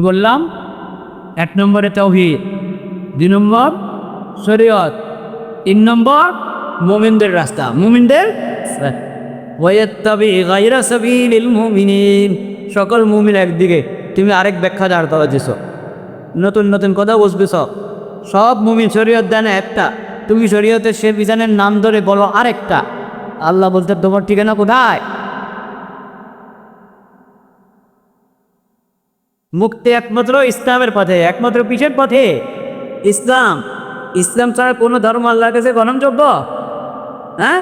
বললাম এক নম্বরে তাওহীদ, দুই নম্বর শরীয়ত, তিন নম্বর মুমিনদের রাস্তা, মুমিনদের ওয়ায়াত্তাবি গায়রা সাবিলিল মুমিনিন, সকল মুমিন একদিকে, তুমি আরেক ব্যাখ্যা দাঁড় করা দিছ, নতুন নতুন কথা বুঝবেছ। সব মুমিন শরীয়ত দেন একটা, তুমি শরীয়তের সে বিধানের নাম ধরে বলো আরেকটা। আল্লাহ বলতে তোমার ঠিকানা কোথায়? মুক্তি একমাত্র ইসলামের পথে, একমাত্র পিছের পথে ইসলাম। ইসলাম ছাড়া কোনো ধর্ম আল্লাহর কাছে গ্রহণযোগ্য? হ্যাঁ,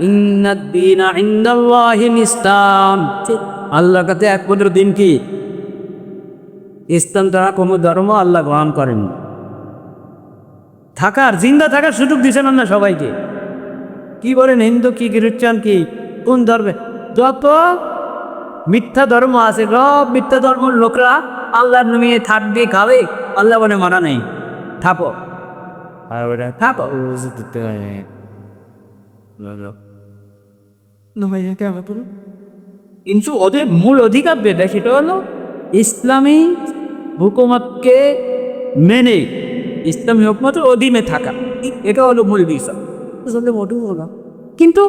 ইন্নাদ-দীনা ইনদাল্লাহিল ইসলাম, আল্লাহর কাছে একমাত্র দিন কি ইসলাম ছাড়া কোনো ধর্ম আল্লাহ গ্রহণ করেন। থাকার জিন্দা থাকার সুযোগ দিচ্ছেন না সবাইকে। কি বলেন, হিন্দু কি খ্রিস্টান কি কোন ধর্মে, যত মিথ্যা ধর্ম আছে সব মিথ্যা ধর্মের লোকরা আল্লাহর নামে থাকবে খাবে, আল্লাহ বলে মারা নেই, থাপো আর ওটা থাপো। কিন্তু ওদের মূল অধিকার যেটা সেটা হলো ইসলামী হুকুমতকে মেনে ইসলামী হুকুমতের অধীনে থাকা, এটা হলো মূল বিষয়। কিন্তু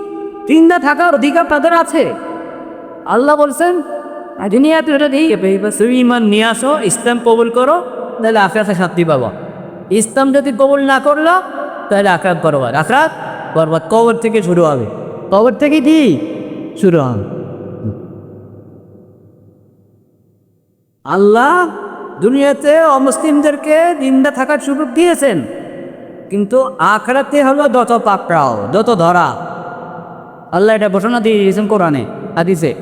চিন্তা থাকার অধিকার তাদের আছে। আল্লাহ বলছেন দুনিয়াতে এটা দিই তুমি ইমান নিয়ে আসো, ইসলাম কবুল করো, তাহলে আখরাতে শান্তি পাবো। ইসলাম যদি কবুল না করলো তাহলে আখরাত বরবাদ, আখরাত বরবাদ, কবর থেকে শুরু হবে, কবর থেকে কি শুরু হবে। আল্লাহ দুনিয়াতে অমুসলিমদেরকে জিন্দা থাকার সুযোগ দিয়েছেন, কিন্তু আখরাতে হলো যত পাকড়াও যত ধরা। আল্লাহ এটা ঘোষণা দিয়ে দিয়েছেন কোরআনে, হাদিসে,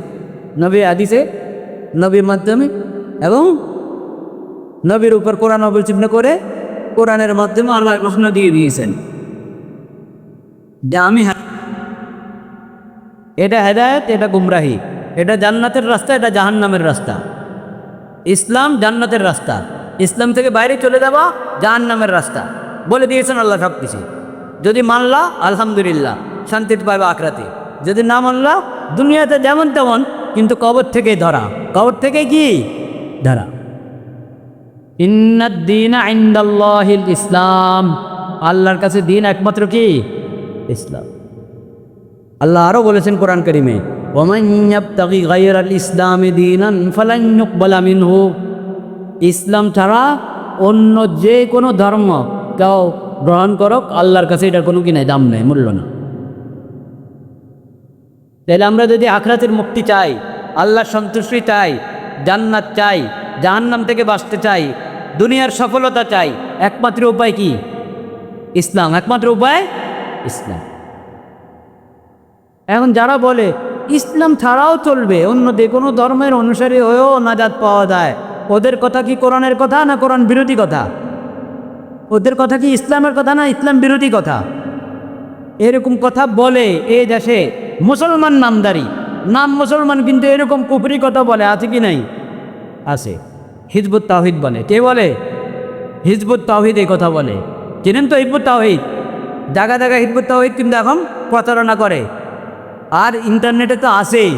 হাদিসে নবীর মাধ্যমে, এবং নবীর উপর কোরআন অবতীর্ণ করে কোরআনের মাধ্যমে আল্লাহ ঘোষণা দিয়ে দিয়েছেন যে আমি, এটা হেদায়েত, এটা গুমরাহি, এটা জান্নাতের রাস্তা, এটা জাহান্নামের রাস্তা। ইসলাম জান্নাতের রাস্তা, ইসলাম থেকে বাইরে চলে যাওয়া জাহান্নামের রাস্তা, বলে দিয়েছেন আল্লাহ সব কিছু। যদি মানলা আলহামদুলিল্লাহ শান্তিতে পাবে আখরাতে, যদি না মানলা দুনিয়াতে যেমন তেমন, কিন্তু কবর থেকে ধরা, কবর থেকে কি ধরা। ইন্নাদ-দীনা ইনদাল্লাহিল ইসলাম, আল্লাহর কাছে দিন একমাত্র কি ইসলাম। আল্লাহ আরও বলেছেন কোরআন কারীমে, ওয়ামান ইয়াবতাগি গায়রাল ইসলামি দীনান ফালান ইউকবালা মিনহু, ইসলাম ছাড়া অন্য যে কোনো ধর্ম কেউ গ্রহণ করুক, আল্লাহর কাছে এটার কোনো কি নাই, দাম নেই, মূল্য না। তাহলে আমরা যদি আখরাতের মুক্তি চাই, আল্লাহর সন্তুষ্টি চাই, জান্নাত চাই, জাহান্নাম থেকে বাঁচতে চাই, দুনিয়ার সফলতা চাই, একমাত্র উপায় কি ইসলাম, একমাত্র উপায় ইসলাম। এখন যারা বলে ইসলাম ছাড়াও চলবে, অন্য যে কোনো ধর্মের অনুসারী হয়েও নাজাত পাওয়া যায়, ওদের কথা কি কোরআনের কথা না কোরআন বিরোধী কথা? ওদের কথা কি ইসলামের কথা না ইসলাম বিরোধী কথা? এরকম কথা বলে এই দেশে মুসলমান নামদারি, নাম মুসলমান, কিন্তু এরকম কুফরি কথা বলে, আছে কি নাই? আছে। হিজবুত তাওহীদ বলে, কে বলে? হিজবুত তাওহীদ এই কথা বলে, চিনেন তো হিজবুত তাওহীদ? জায়গা জায়গায় হিজবুত তাওহীদ কিন্তু এখন প্রচারণা করে, আর ইন্টারনেটে তো আছেই,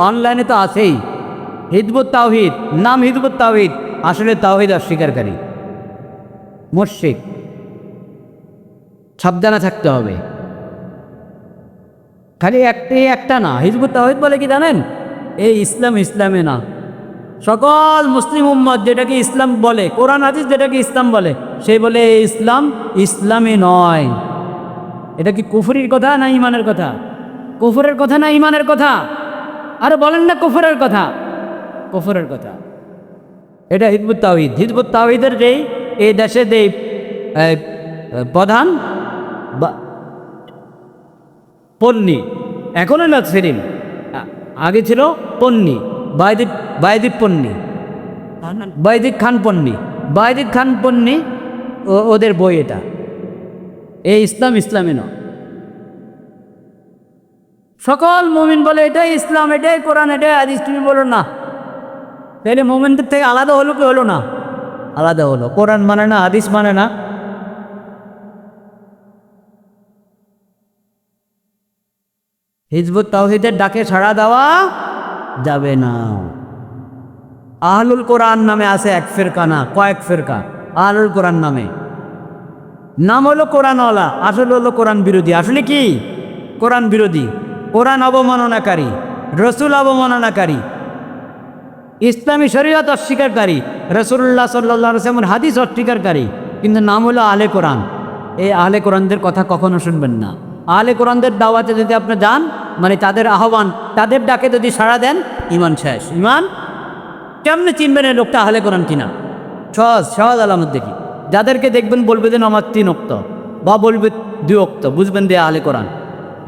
অনলাইনে তো আছেই। হিজবুত তাওহীদ, নাম হিজবুত তাওহীদ, আসলে তাওহীদ অস্বীকারী, মুশরিক। সাবধানে থাকতে হবে। খালি একটা না, হিজবুত তাওহীদ বলে কি জানেন? এই ইসলাম ইসলামে না, সকল মুসলিম উম্মত যেটাকে ইসলাম বলে, কোরআন হাদিস যেটাকে ইসলাম বলে, সেই বলে এই ইসলাম ইসলামী নয়। এটা কি কুফরির কথা না ইমানের কথা? কুফরের কথা না ইমানের কথা? আরে বলেন না কুফরের কথা, কুফরের কথা। এটা হিজবুত তাওহীদ। হিজবুত তাওহীদের যেই এই দেশে যে প্রধান পন্নী, এখনও না সেদিন, আগে ছিল পন্নী, বাইদিক পন্নী, বাইদিক খান পন্নী, বাইদিক খান পন্নী, ওদের বই এটা। এই ইসলাম ইসলামী নয়। সকল মুমিন বলে এটাই ইসলাম, এটাই কোরআন, এটাই হাদিস, তুমি বলো না, তাহলে মুমিনদের থেকে আলাদা হলো কি হলো না? আলাদা হলো। কোরআন মানে না, হাদিস মানে না। হিজবুত তাওহীদের ডাকে সাড়া দেওয়া যাবে না। আহলুল কোরআন নামে আছে এক ফেরকা না, কয়েক ফেরকা আহলুল কোরআন নামে। নাম হলো কোরআনওয়ালা, আসলে হলো কোরআন বিরোধী। আসলে কি? কোরআন বিরোধী, কোরআন অবমাননাকারী, রসুল অবমাননাকারী, ইসলামী শরীয়ত অস্বীকারী, রসুল্লাহ সাল্লাল্লাহু আলাইহি ওয়াসাল্লামের হাদিস অস্বীকারী, কিন্তু নাম হলো আহলে কোরআন। এই আহলে কোরআনদের কথা কখনো শুনবেন না। আহলে কোরআনদের দাওয়াতে যদি আপনি যান, মানে তাদের আহ্বান, তাদের ডাকে যদি সাড়া দেন, ইমান শেষ। ইমান কেমনে চিনবেন এই লোকটা আহলে কোরআন কিনা? সহজ সহজ আলামত দেখি। যাদেরকে দেখবেন বলবে যে নামাজ 3 ওয়াক্ত বা বলবে 2 ওয়াক্ত, বুঝবেন যে আহলে কোরআন,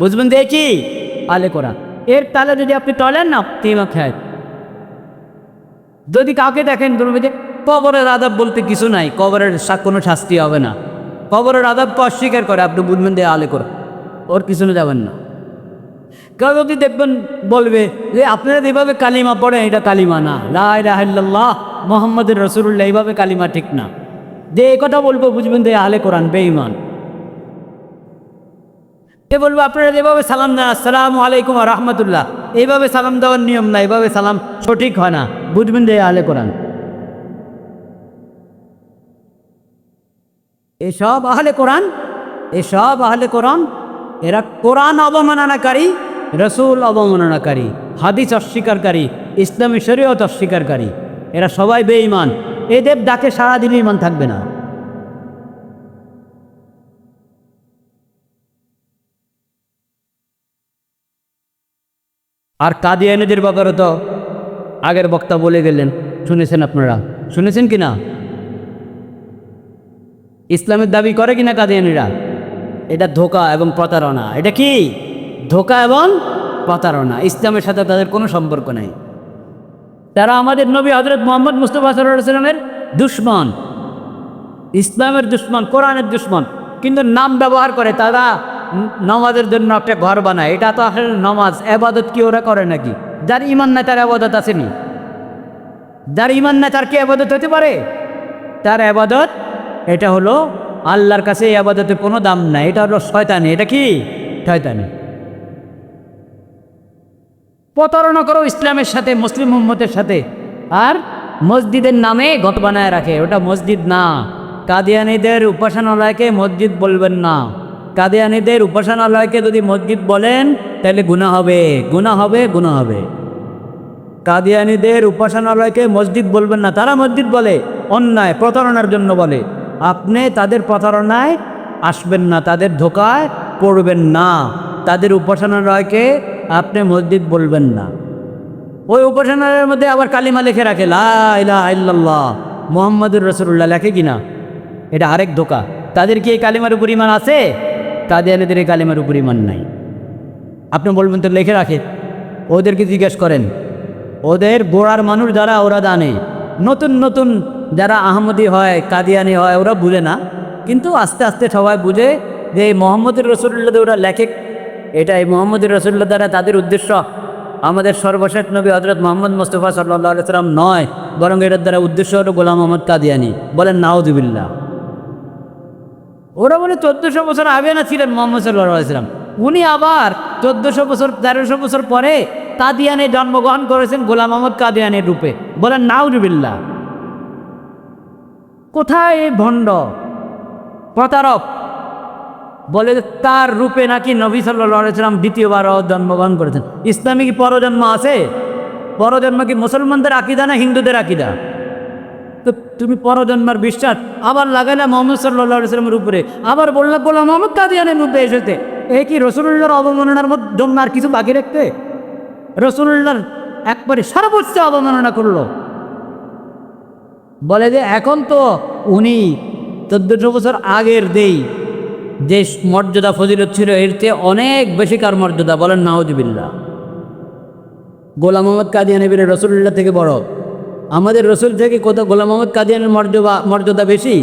বুঝবেন যে কি আহলে কোরআন। এর তালে যদি আপনি টলেন না, তিমা খায়। যদি কাউকে দেখেন বলবে যে কবরের আদাব বলতে কিছু নাই, কবরের কোনো শাস্তি হবে না, কবরের আদাবকে অস্বীকার করে, আপনি বুঝবেন যে আহলে কোরআন, ওর পিছনে যাবেন না। কেউ যদি দেখবেন বলবে যে আপনারা এইভাবে কালিমা পড়েন, এটা কালিমা না, লা ইলাহা ইল্লাল্লাহ মুহাম্মাদুর রাসূলুল্লাহ, এইভাবে কালিমা ঠিক না, যে এই কথা বলবো, বুঝবেন যে আহলে কোরআন বেঈমান। এ বলবো আপনারা যেভাবে সালাম দেন আসসালামু আলাইকুম ওয়া রাহমাতুল্লাহ, এইভাবে সালাম দেওয়ার নিয়ম না, এইভাবে সালাম সঠিক হয় না, বুঝবেন যে আহলে কোরআন। এসব আহলে কোরআন, এসব আহলে কোরআন, এরা কোরআন অবমাননাকারী, রসুল অবমাননাকারী, হাদিস অস্বীকারী, ইসলামী শরীয়ত অস্বীকারী, এরা সবাই বেঈমান। এদের ডাকে সারা দিন ইমান থাকবে না। আর কাদিয়ানীদের ব্যাপারে তো আগের বক্তা বলে গেলেন, শুনেছেন আপনারা, শুনেছেন কি না? ইসলামের দাবি করে কিনা কাদিয়ানীরা? এটা ধোঁকা এবং প্রতারণা। এটা কি? ধোঁকা এবং প্রতারণা। ইসলামের সাথে তাদের কোনো সম্পর্ক নেই। তারা আমাদের নবী হযরত মুহাম্মদ মুস্তাফা সাল্লাল্লাহু আলাইহি ওয়াসাল্লামের দুশমন, ইসলামের দুশমন, কোরআনের দুশমন, কিন্তু নাম ব্যবহার করে। তারা নামাজের জন্য একটা ঘর বানায়, এটা তো আসলে নামাজ ইবাদত কি ওরা করে নাকি? যার ঈমান নাই তার ইবাদত আসেনি? যার ঈমান নাই তার কি ইবাদত হতে পারে? তার ইবাদত, এটা হলো আল্লাহর কাছে এই ইবাদতের কোনো দাম নাই, এটা হলো শয়তানি। এটা কি? শয়তানি। প্রতারণা করো ইসলামের সাথে, মুসলিম উম্মতের সাথে। আর মসজিদের নামে ঘট বানায় রাখে, ওটা মসজিদ না। কাদিয়ানীদের উপাসনালয়কে মসজিদ বলবেন না। কাদিয়ানীদের উপাসনালয়কে যদি মসজিদ বলেন তাহলে গুনাহ হবে, গুনাহ হবে, গুনাহ হবে। কাদিয়ানীদের উপাসনালয়কে মসজিদ বলবেন না। তারা মসজিদ বলে অন্যায়, প্রতারণার জন্য বলে। আপনি তাদের প্রতারণায় আসবেন না, তাদের ধোঁকায় পড়বেন না। তাদের উপাসনালয়কে আপনি মসজিদ বলবেন না। ওই উপাসনালয়ের মধ্যে আবার কালিমা লিখে রাখে, লা ইলাহা ইল্লাল্লাহ মুহাম্মাদুর রাসূলুল্লাহ, লেখে কিনা? এটা আরেক ধোঁকা। তাদের কি এই কালিমার উপর ঈমান আছে? কাদিয়ানীদের এই কালিমার উপর ঈমান নাই। আপনি বলবেন তো লিখে রাখে। ওদেরকে জিজ্ঞেস করেন, ওদের গোড়ার মানুষ যারা, ওরা জানে। নতুন নতুন যারা আহমদি হয়, কাদিয়ানি হয়, ওরা বুঝে না, কিন্তু আস্তে আস্তে সবাই বুঝে যে এই মুহাম্মদুর রাসূলুল্লাহ ওরা লেখে। এটা এই মুহাম্মদুর রাসূলুল্লাহ দ্বারা তাদের উদ্দেশ্য আমাদের সর্বশেষ নবী হযরত মুহাম্মদ মুস্তাফা সাল্লাল্লাহু আলাইহি ওয়াসাল্লাম নয়, বরং এটার দ্বারা উদ্দেশ্য হলো গোলাম আহমদ কাদিয়ানি। বলেন নাউযুবিল্লাহ। ওরা বলে 1400 বছর আগে না ছিলেন মুহাম্মদ সাল্লাল্লাহু আলাইহি ওয়াসাল্লাম, উনি আবার 1400 বছর 1300 বছর পরে কাদিয়ানে জন্মগ্রহণ করেছেন গোলাম আহমদ কাদিয়ানির রূপে। বলেন নাউযুবিল্লাহ। কোথায় এই ভণ্ড প্রতারক? বলে তার রূপে নাকি নবী সাল্লাল্লাহু আলাইহি ওয়াসাল্লাম দ্বিতীয়বারও জন্মগ্রহণ করেছেন। ইসলামে কি পরজন্ম আছে? পরজন্ম কি মুসলমানদের আকীদা না হিন্দুদের আকীদা? তো তুমি পরজন্মের বিশ্বাস আবার লাগাইলা মুহাম্মদ সাল্লাল্লাহু আলাইহি ওয়াসাল্লামের উপরে, আবার বললা গোলাম আহমদ কাদিয়ানির রূপে এসেছে। এই কি রাসূলুল্লাহর অবমাননার জন্য আর কিছু বাকি রাখতে? রাসূলুল্লাহর একবারে সর্বোচ্চ অবমাননা করলো। বলে যে এখন তো উনি 1400 বছর আগের যে মর্যাদা ফজিলত ছিল এর চেয়ে অনেক বেশি কার মর্যাদা। বলেন নাউযুবিল্লাহ। গোলাম আহমদ কাদিয়ানি বীর রাসূলুল্লাহ থেকে বড়, আমাদের রসুল থেকে কত গোলাম আহমদ কাদিয়ানির মর্যাদা বেশি।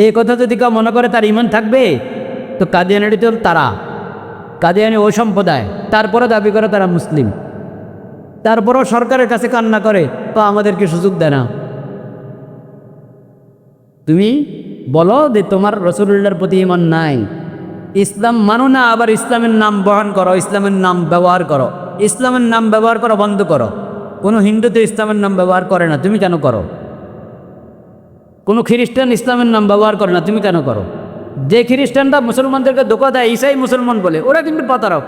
এই কথা যদি কেউ মনে করে তার ঈমান থাকবে, তো কাদিয়ানি তো তারা, কাদিয়ানি ওই সম্প্রদায়, তারপরে দাবি করে তারা মুসলিম, তারপরও সরকারের কাছে কান্না করে তো আমাদেরকে সুযোগ দেয় না। তুমি বলো যে তোমার রাসূলুল্লাহর প্রতি ঈমান নাই, ইসলাম মানো না, আবার ইসলামের নাম বহন করো, ইসলামের নাম ব্যবহার করো, ইসলামের নাম ব্যবহার করো বন্ধ করো। কোনো হিন্দু তো ইসলামের নাম ব্যবহার করে না, তুমি কেন করো? কোনো খ্রিস্টান ইসলামের নাম ব্যবহার করে না, তুমি কেন করো? যে খ্রিস্টানরা মুসলমানদেরকে ধোঁকা দেয়, ঈসাই মুসলমান বলে, ওরা কিন্তু প্রতারক।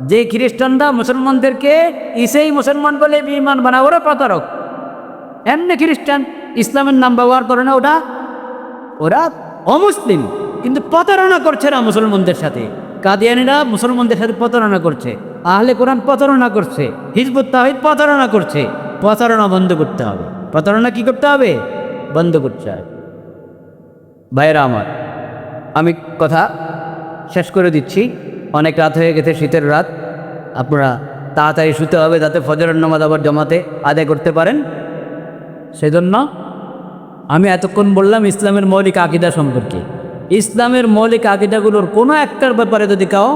যে খ্রিস্টানরা মুসলমানদেরকে ঈসাই মুসলমান বলে বেঈমান বানায়, ওরা প্রতারক। এমনি খ্রিস্টান ইসলামের নাম ব্যবহার করে না, ওরা অমুসলিম, কিন্তু প্রতারণা করছে না মুসলমানদের সাথে। কাদিয়ানীরা মুসলমানদের সাথে প্রতারণা করছে, আহলে কোরআন প্রতারণা করছে, হিজবুত তাওহীদ প্রতারণা করছে। প্রতারণা বন্ধ করতে হবে। প্রতারণা কি করতে হবে? বন্ধ করতে হবে। ভাইয়েরা আমার, আমি কথা শেষ করে দিচ্ছি, অনেক রাত হয়ে গেছে, শীতের রাত। আপনারা তাড়াতাড়ি শুতে হবে যাতে ফজরের নামাজ আবার জমাতে আদায় করতে পারেন। সেজন্য আমি এতক্ষণ বললাম ইসলামের মৌলিক আকীদা সম্পর্কে। ইসলামের মৌলিক আকীদাগুলোর কোনো একটার ব্যাপারে যদি কেউ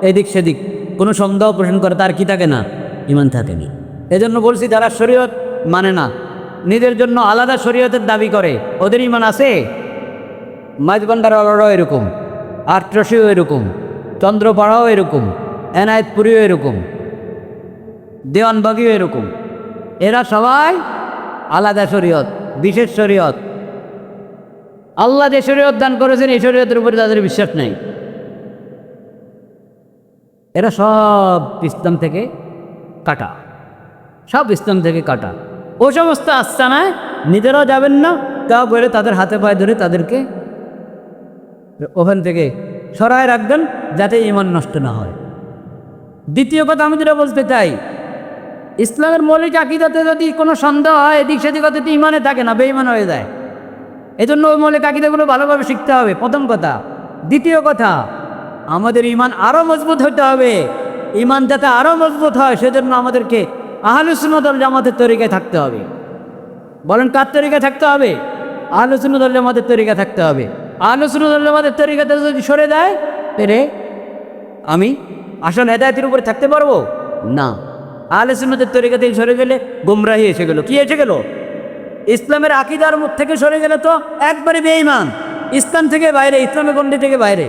এদিক সেদিক কোনো সন্দেহ পোষণ করে, তার কি থাকে না? ঈমান থাকেনি। এজন্য বলছি, যারা শরীয়ত মানে না, নিজের জন্য আলাদা শরীয়তের দাবি করে, ওদের ঈমান আছে? মাইজবান্ডারওয়ালারাও এরকম, আটরশিও এরকম, চন্দ্রপাড়াও এরকম, এনায়েতপুরিও এরকম, দেওয়ানবাগিও এরকম। এরা সবাই আলাদা শরীয়ত, বিশেষ শরীয়ত। আল্লাহ যে শরীয়ত দান করেছেন, এই শরীয়তের উপরে তাদের বিশ্বাস নেই। এরা সব ইসলাম থেকে কাটা, সব ইসলাম থেকে কাটা। ও সমস্ত আস্তানায় নিজেরাও যাবেন না, তা বলে তাদের হাতে পায়ে ধরে তাদেরকে ওখান থেকে সরায় রাখবেন যাতে ঈমান নষ্ট না হয়। দ্বিতীয় কথা আমি যেটা বলতে চাই, ইসলামের মৌলিক আকীদাতে যদি কোনো সন্দেহ হয়, এদিক সেদিক হতে ঈমানে থাকে না, বেঈমান হয়ে যায়। এজন্য ওই মৌলিক আকীদাগুলো ভালোভাবে শিখতে হবে, প্রথম কথা। দ্বিতীয় কথা, আমাদের ঈমান আরও মজবুত হতে হবে। ঈমান যাতে আরও মজবুত হয়, সেজন্য আমাদেরকে আহলুস সুন্নাত ওয়াল জামাতের তরিকায় থাকতে হবে। বলেন কার তরিকায় থাকতে হবে? আহলুস সুন্নাত ওয়াল জামাতের তরিকায় থাকতে হবে। আহলুস সুন্নাত ওয়াল জামাতের তরিকাতে যদি সরে যায়, তাহলে আমি আসল হেদায়েতের উপরে থাকতে পারবো না। আহলে সুন্নাতের তরিকা থেকে সরে গেলে গুমরাহি এসে গেল। কি এসে গেল? ইসলামের আকীদার মুখ থেকে সরে গেলে তো একবারে বেঈমান, ইসলাম থেকে বাইরে, ইসলামের গণ্ডি থেকে বাইরে।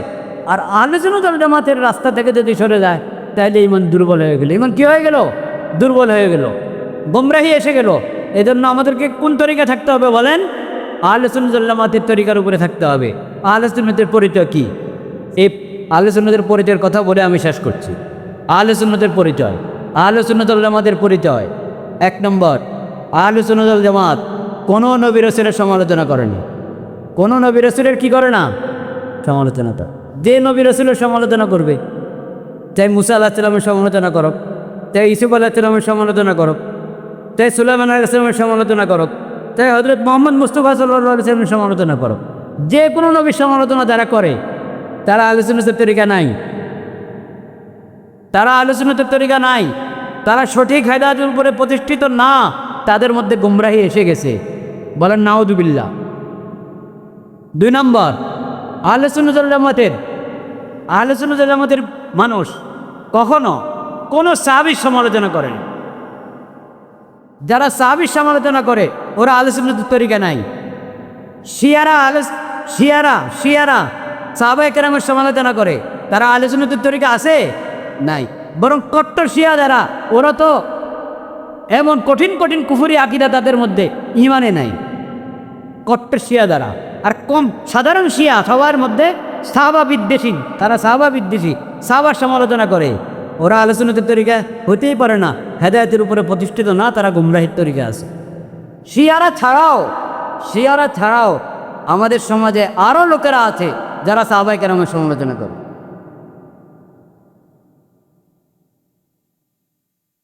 আর আহলে সুন্নাত ওয়াল জামাতের রাস্তা থেকে যদি সরে যায়, তাহলে ঈমান দুর্বল হয়ে গেল। ঈমান কি হয়ে গেল? দুর্বল হয়ে গেল, গুমরাহি এসে গেল। এজন্য আমাদেরকে কোন তরিকা থাকতে হবে বলেন? আহলে সুন্নাত ওয়াল জামাতের তরিকার উপরে থাকতে হবে। আহলে সুন্নাতের পরিচয় কি? এই আহলে সুন্নাতের পরিচয়ের কথা বলে আমি শেষ করছি। আহলে সুন্নাতের পরিচয়, আহলে সুন্নাত ওয়াল জামাতের পরিচয়। 1 নম্বর, আহলে সুন্নাত ওয়াল জামাত কোনো নবী রাসূলের সমালোচনা করেনি। কোনো নবী রাসূলের কি করে না? সমালোচনাটা। যে নবী রাসূলের সমালোচনা করবে, চাই মুসা আলাইহিস সালামের সমালোচনা করো, চাই ইউসুফ আলাইহিস সালামের সমালোচনা করো, চাই সুলাইমান আলাইহিস সালামের সমালোচনা করো, চাই হযরত মুহাম্মদ মুস্তাফা সাল্লাল্লাহু আলাইহি ওয়াসাল্লামের সমালোচনা করো, যে কোনো নবীর সমালোচনা যারা করে, তারা আহলে সুন্নাতের তরিকা নাই। তারা আহলে সুন্নাতের তরিকা নাই, তারা সঠিক হেদায়েতের উপরে প্রতিষ্ঠিত না, তাদের মধ্যে গুমরাহি এসে গেছে। বলেন নাউযুবিল্লাহ। 2 নম্বর, আহলে সুন্নাত ওয়াল জামাতের মানুষ কখনো কোনো সাহাবীর সমালোচনা করেন। যারা সাহাবীর সমালোচনা করে, ওরা আহলে সুন্নাতের তরিকা নাই। শিয়ারা সাহাবায়ে কেরামের সমালোচনা করে, তারা আহলে সুন্নাতের তরিকা আছে? নাই। বরং কট্টর শিয়া যারা, ওরা তো এমন কঠিন কঠিন কুফরি আকীদা তাদের মধ্যে, ঈমানে নাই। কট্টর শিয়া যারা, আর কম সাধারণ শিয়া সবার মধ্যে সাহাবা বিদ্বেষী, তারা সাহাবা বিদ্বেষী, সাহাবার সমালোচনা করে। ওরা আহলে সুন্নাতের তরিকা হতেই পারে না, হেদায়েতের উপরে প্রতিষ্ঠিত না, তারা গুমরাহির তরিকা আছে। শিয়ারা ছাড়াও আমাদের সমাজে আরও লোকেরা আছে যারা সাহাবায়ে কেরামের সমালোচনা করে।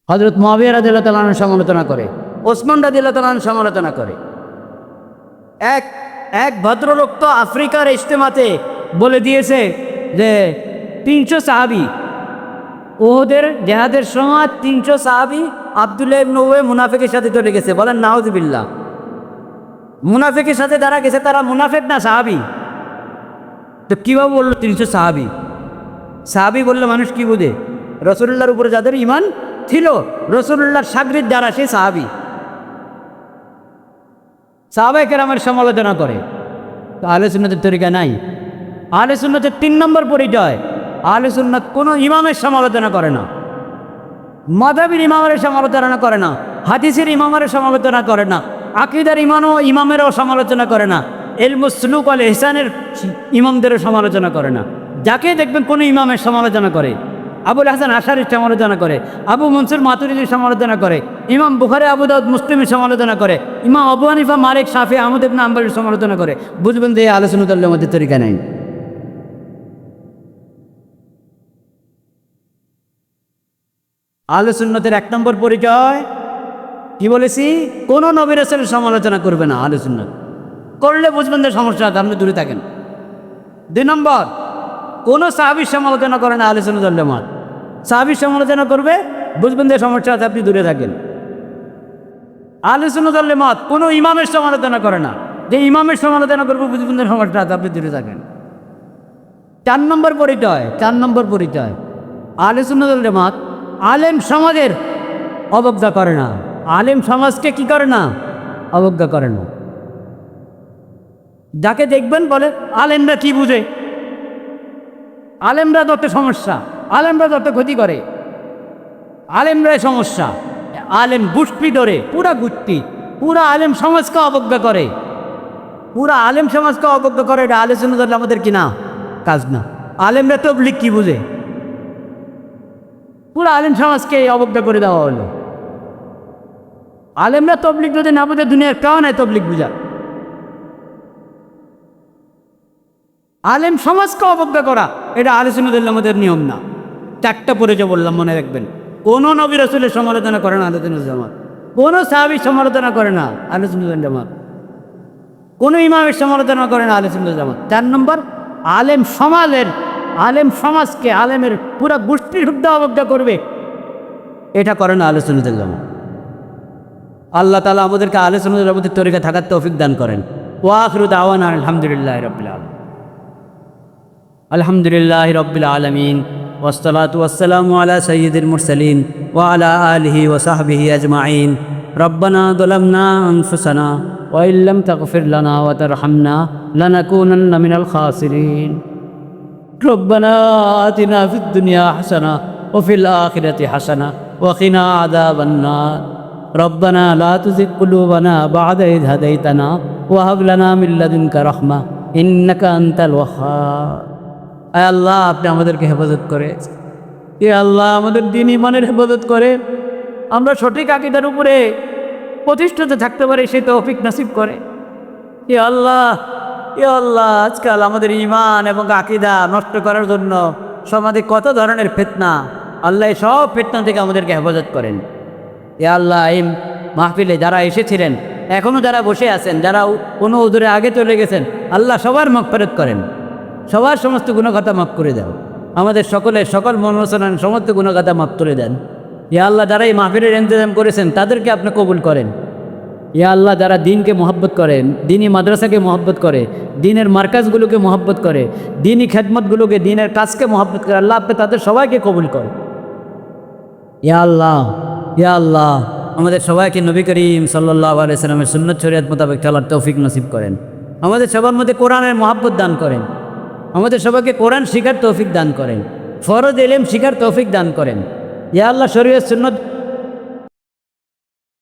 হযরত মুআবিয়া রাদিয়াল্লাহু তাআলা আনহুর সমালোচনা করে, ওসমান রাদিয়াল্লাহু তাআলা আনহুর সমালোচনা করে। এক ভদ্রলোক তো আফ্রিকার ইজতেমাতে বলে দিয়েছে যে 300 সাহাবী, উহুদের জিহাদের সময় 300 সাহাবী আব্দুল্লাহ ইবনে উবাই মুনাফিকের সাথে চলে গেছে। বলেন নাউযুবিল্লাহ। মুনাফিকের সাথে যারা গেছে তারা মুনাফিক না সাহাবী? তো কীভাবে বললো 300 সাহাবী? সাহাবী বললে মানুষ কি বুঝে? রাসূলুল্লাহর উপরে যাদের ঈমান ছিল, রাসূলুল্লাহর শাগরিদ যারা, সেই সাহাবী। সাহাবায়ে কেরামের সমালোচনা করে, তো আহলে সুন্নাতের তরিকা নাই। আহলে সুন্নাতের 3 নম্বর পরিচয়, আহলে সুন্নাত কোনো ইমামের সমালোচনা করে না। মাযহাবের ইমামের সমালোচনা করে না, হাদিসের ইমামের সমালোচনা করে না, আকীদার ইমামেরও সমালোচনা করে না, ইলমুস সুলুক ওয়াল ইহসানের ইমামদেরও সমালোচনা করে না। যাকে দেখবেন কোনো ইমামের সমালোচনা করে, আবুল হাসান আশারির সমালোচনা করে, আবু মনসুর মাতুরিদির সমালোচনা করে, ইমাম বুখারী আবু দাউদ মুসলিমের সমালোচনা করে, ইমাম আবু হানিফা মালিক শাফি আহমদ ইবনে হাম্বলের সমালোচনা করে, বুঝবেন যে এই আহলে সুন্নাত ওয়াল জামাতের তরিকা নেই। আহলে সুন্নাতের 1 নম্বর পরিচয় কি বলেছি? কোনো নবী রাসূলের সমালোচনা করবে না আহলে সুন্নাত। করলে বুঝবেন যে সমস্যা আছে, আপনি দূরে থাকেন। 2 নম্বর, কোনো সাহাবীর সমালোচনা করে না আহলে সুন্নাত ওয়াল জামাত। সাহাবীর সমালোচনা করবে, বুঝবেন যে সমস্যা আছে, আপনি দূরে থাকেন। আহলে সুন্নাত ওয়াল জামাত কোনো ইমামের সমালোচনা করে না, যে ইমামের সমালোচনা করবে বুঝবেন যে সমস্যা আছে, আপনি দূরে থাকেন। 4 নম্বর পরিচয় আহলে সুন্নাত ওয়াল জামাত আলেম সমাজের অবজ্ঞা করে না। আলেম সমাজকে কি করে না? অবজ্ঞা করে না। যাকে দেখবেন বলে আলেমরা কি বুঝে, আলেমরা যত সমস্যা, আলেমরা যত ক্ষতি করে, আলেমরাই সমস্যা। আলেম গোষ্ঠী ধরে পুরা আলেম সমাজকে অবজ্ঞা করে, পুরা আলেম সমাজকে অবজ্ঞা করে। এটা আহলে সুন্নাত ওয়াল জামাতের কি না? কাজ না। আলেমরা তাবলীগ কি বুঝে? পুরা আলেম সমাজকে অবজ্ঞা করে দেওয়া হলো। আলেমরা তাবলীগ যদি না বুঝে, দুনিয়ার কেউ নাই তাবলীগ বুঝা। আলেম সমাজকে অবজ্ঞা করা এটা আহলে সুন্নাত ওয়াল জামাতের নিয়ম না। 4টা পরিচয় বললাম, মনে রাখবেন। কোনো নবী রাসূলের সমালোচনা করে না আহলে সুন্নাত ওয়াল জামাত, কোনো সাহাবীর সমালোচনা করে না আহলে সুন্নাত ওয়াল জামাত, কোনো ইমামের সমালোচনা করে না আহলে সুন্নাত ওয়াল জামাত। 4 নম্বর, আলেম সমাজকে, আলেমের পুরা গোষ্ঠী শুদ্ধ অবজ্ঞা করবে, এটা করে না আহলে সুন্নাত ওয়াল জামাত। আল্লাহ তাআলা আমাদেরকে আহলে সুন্নাত ওয়াল জামাতের তরিকা থাকার তৌফিক দান করেন। ওয়া আখিরু দাওয়ানা আলহামদুলিল্লাহি রাব্বিল আলামিন। আলহামদুলিল্লাহি রাব্বিল আলামিন ওয়াসসালাতু ওয়াসসালামু আলা সাইয়্যিদিল মুরসালিন ওয়া আলা আলিহি ওয়া সাহবিহি আজমাইন। রব্বানা যালামনা আনফুসানা ওয়া ইল্লাম তাগফির লানা ওয়া তারহামনা লানাকুনান্না মিনাল খাসিরিন। রব্বানা আতিনা ফিদ দুনিয়া হাসানা ওয়া ফিল আখিরাতি হাসানা ওয়া কিনা আযাবান নার। রব্বানা লা তুযিগ কুলুবানা বা'দা ইয হাদাইতানা ওয়া হাব লানা মিন লাদুনকা রাহমা ইন্নাকা আনতাল ওয়াহ্হাব। আয় আল্লাহ, আপনি আমাদেরকে হেফাজত করে, এ আল্লাহ আমাদের দ্বীন ঈমানের হেফাজত করে, আমরা সঠিক আকীদার উপরে প্রতিষ্ঠিত থাকতে পারি সেই তৌফিক নসিব করে। এ আল্লাহ, আজকাল আমাদের ঈমান এবং আকীদা নষ্ট করার জন্য সমাজে কত ধরনের ফিতনা, আল্লাহ এই সব ফিতনা থেকে আমাদেরকে হেফাজত করেন। এ আল্লাহ, এই মাহফিলে যারা এসেছিলেন, এখনও যারা বসে আছেন, যারা কোনো উজুরে আগে চলে গেছেন, আল্লাহ সবার মাগফিরাত করেন, সবার সমস্ত গুনাহখাতা মাফ করে দেন। আমাদের সকল মনোরচনার সমস্ত গুনাহখাতা মাফ করে দেন। ইয়া আল্লাহ, যারা এই মাহফিলের ইন্তজাম করেছেন তাদেরকে আপনি কবুল করেন। ইয়া আল্লাহ, যারা দ্বীনকে মহব্বত করেন, দ্বীনি মাদ্রাসাকে মহব্বত করে, দ্বীনের মার্কাজগুলোকে মহব্বত করে, দ্বীনি খেদমতগুলোকে, দ্বীনের কাজকে মহব্বত করে, আল্লাহ আপনি তাদের সবাইকে কবুল করেন। ইয়া আল্লাহ, আমাদের সবাইকে নবী করিম সাল্লাল্লাহু আলাইহি সাল্লামের সুন্নাত শরীয়ত মোতাবেক চলার তৌফিক নসিব করেন। আমাদের সবার মধ্যে কোরআনের মহব্বত দান করেন। আমাদের সবাইকে কোরআন শিখার তৌফিক দান করেন, ফরজ ইলম শিখার তৌফিক দান করেন। ইয়া আল্লাহ, শরীয়ত সুন্নাত